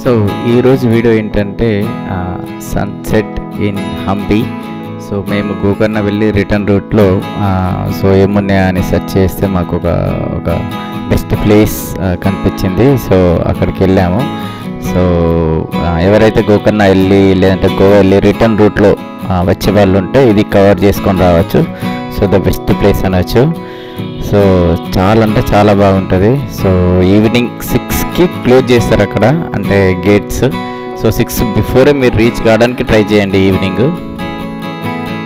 So ఈరోజు video ఏంటంటే sunset in Hampi. So మేము గోకర్ణ వెళ్ళి రిటర్న్ రూట్లో సో ఏమున్నాయా అని సెర్చ్ చేస్తే మాకు ఒక బెస్ట్ ప్లేస్ కనిపించింది. సో అక్కడికి వెళ్ళాము. సో ఎవరైతే గోకర్ణ వెళ్ళి లేదంటే గోవా వెళ్ళి రిటర్న్ రూట్లో వచ్చే వాళ్ళు ఉంటే ఇది కవర్ చేసుకొని రావచ్చు. సో ద బెస్ట్ ప్లేస్ అనొచ్చు. సో చాలా అంటే చాలా బాగుంటుంది. సో ఈవినింగ్ 6కి క్లోజ్ చేస్తారు అక్కడ, అంటే గేట్స్. సో 6 బిఫోరే మీరు రీచ్ కావడానికి ట్రై చేయండి ఈవినింగ్.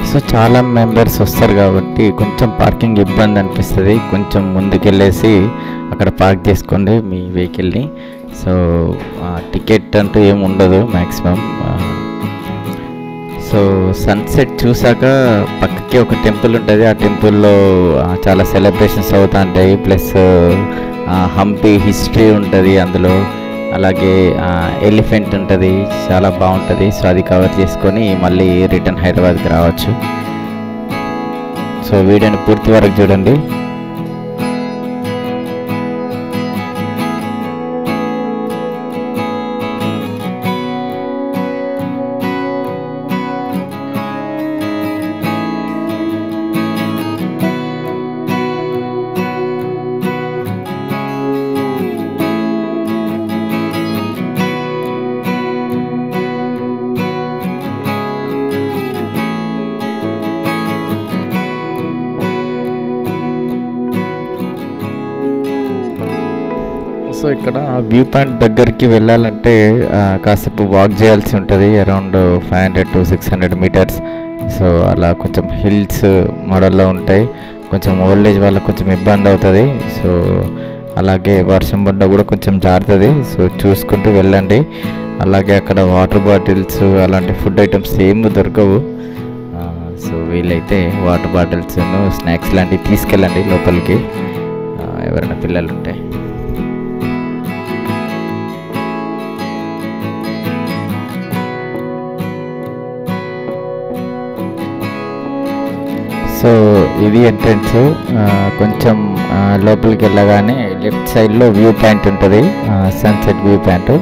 సో చాలా మెంబర్స్ వస్తారు కాబట్టి కొంచెం పార్కింగ్ ఇబ్బంది అనిపిస్తుంది. కొంచెం ముందుకెళ్ళేసి అక్కడ పార్క్ చేసుకోండి మీ వెహికల్ని. సో టికెట్ అంటూ ఏమి ఉండదు మ్యాక్సిమం. సో సన్సెట్ చూసాక పక్కకి ఒక టెంపుల్ ఉంటుంది. ఆ టెంపుల్లో చాలా సెలబ్రేషన్స్ అవుతూ ఉంటాయి. ప్లస్ హంపి హిస్టరీ ఉంటుంది అందులో. అలాగే ఎలిఫెంట్ ఉంటుంది, చాలా బాగుంటుంది. సో అది కవర్ చేసుకొని మళ్ళీ రిటర్న్ హైదరాబాద్కి రావచ్చు. సో వీడియోని పూర్తి వరకు చూడండి. సో ఇక్కడ వ్యూ పాయింట్ దగ్గరికి వెళ్ళాలంటే కాసేపు వాక్ చేయాల్సి ఉంటుంది. Around 500 to 600 metres. సో అలా కొంచెం హిల్స్ మోడల్లో ఉంటాయి. కొంచెం ఓల్డ్ ఏజ్ వాళ్ళకి కొంచెం ఇబ్బంది అవుతుంది. సో అలాగే వర్షం పడ్డా కూడా కొంచెం జారుతుంది. సో చూసుకుంటూ వెళ్ళండి. అలాగే అక్కడ వాటర్ బాటిల్స్ అలాంటి ఫుడ్ ఐటమ్స్ ఏమి దొరకవు. సో వీలైతే వాటర్ బాటిల్స్ స్నాక్స్ లాంటివి తీసుకెళ్ళండి లోపలికి, ఎవరైనా పిల్లలు ఉంటే. సో ఇది ఎంట్రన్స్. కొంచెం లోపలికి వెళ్ళగానే లెఫ్ట్ సైడ్లో వ్యూ పాయింట్ ఉంటుంది, సన్సెట్ వ్యూ పాయింట్.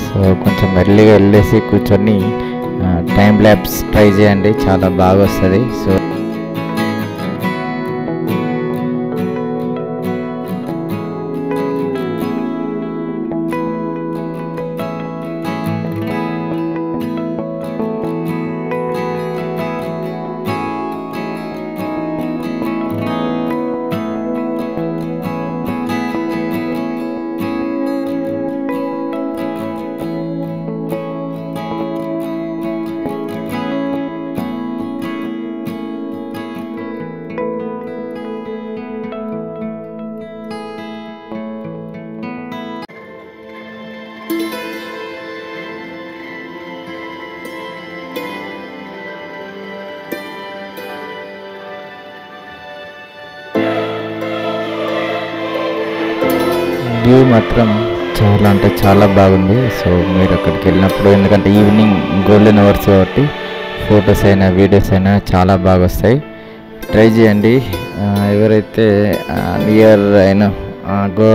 సో కొంచెం ఎర్లీగా వెళ్ళేసి కూర్చొని టైం ల్యాప్స్ ట్రై చేయండి, చాలా బాగా వస్తుంది. సో వ్యూ మాత్రం చాలా అంటే చాలా బాగుంది. సో మీరు అక్కడికి వెళ్ళినప్పుడు, ఎందుకంటే ఈవినింగ్ గోల్డెన్ అవర్స్ కాబట్టి ఫొటోస్ అయినా వీడియోస్ అయినా చాలా బాగా వస్తాయి. ట్రై చేయండి ఎవరైతే నియర్ అయినా గో.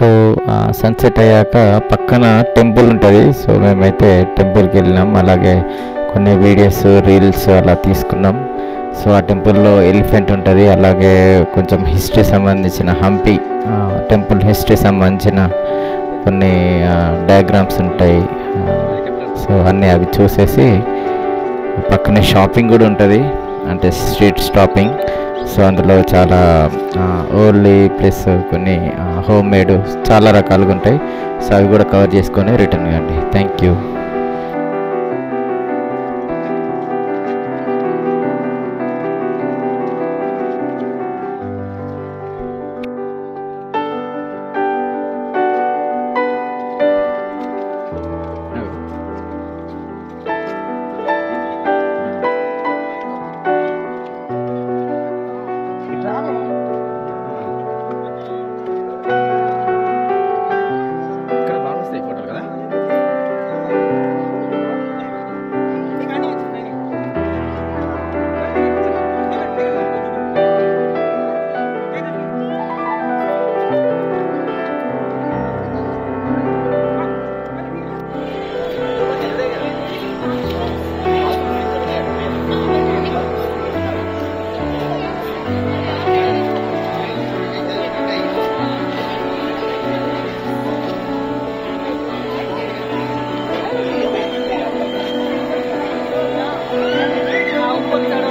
సో సన్సెట్ అయ్యాక పక్కన టెంపుల్ ఉంటుంది. సో మేమైతే టెంపుల్కి వెళ్ళినాం. అలాగే కొన్ని వీడియోస్ రీల్స్ అలా తీసుకున్నాం. సో ఆ టెంపుల్లో ఎలిఫెంట్ ఉంటుంది. అలాగే కొంచెం హిస్టరీ సంబంధించిన హంపి టెంపుల్ హిస్టరీ సంబంధించిన కొన్ని డయాగ్రామ్స్ ఉంటాయి. సో అన్నీ అవి చూసేసి పక్కనే షాపింగ్ కూడా ఉంటుంది, అంటే స్ట్రీట్ షాపింగ్. సో అందులో చాలా ఓన్లీ ప్లస్ కొన్ని హోమ్ మేడ్ చాలా రకాలుగా ఉంటాయి. సో అవి కూడా కవర్ చేసుకొని రిటర్న్ కండి. Thank you. Gracias.